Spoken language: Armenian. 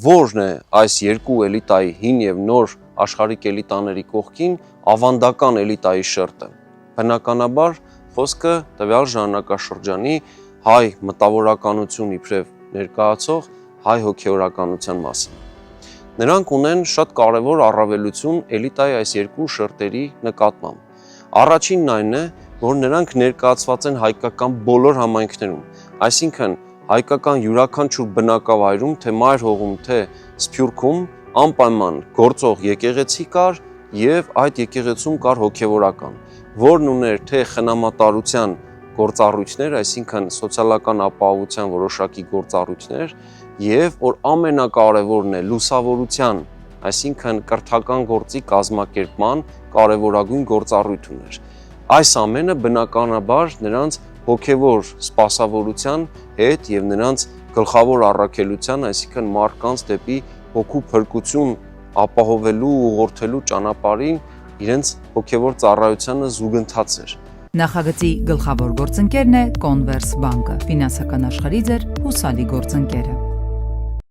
որն է այս երկու էլիտայի հին եւ նոր աշխարհիկ էլիտաների կողքին ավանդական էլիտայի շերտը։ Բնականաբար խոսքը տվյալ ժամանակաշրջանի հայ մտավորականություն իբրև ներկայացող հայ հոգեորականության մասին։ Նրանք ունեն շատ կարևոր առավելություն էլիտայի այս երկու շերտերի նկատմամբ։ Առաջինն այն է, որ նրանք ներկայացված են հայկական բոլոր համայնքներում, այսինքն հայկական յուրաքանչյուր բնակավայրում, թե մայր հողում, թե սփյուռքում անպայման գործող եկեղեցի կար եւ այդ եկեղեցում կար հոգեվորական, որն ուներ թե խնամատարության գործառույթներ, այսինքն սոցիալական ապահովության որոշակի գործառույթներ, եւ որ ամենակարևորն է լուսավորության, այսինքն կրթական գործի կազմակերպման կարևորագույն գործառույթ ուներ։ Այս ամենը բնականաբար նրանց հոգևոր սպասավորության հետ եւ նրանց գլխավոր առաքելության, այսինքն մարդկանց դեպի հոգու փրկություն ապահովելու ուղղորդելու ճանապարհին իրենց հոգևոր ծառայությանը զուգընթաց էր։ Նախագծի գլխավոր գործընկերն է Converse բանկը, ֆինանսական աշխարհի ձեր հուսալի գործընկերը։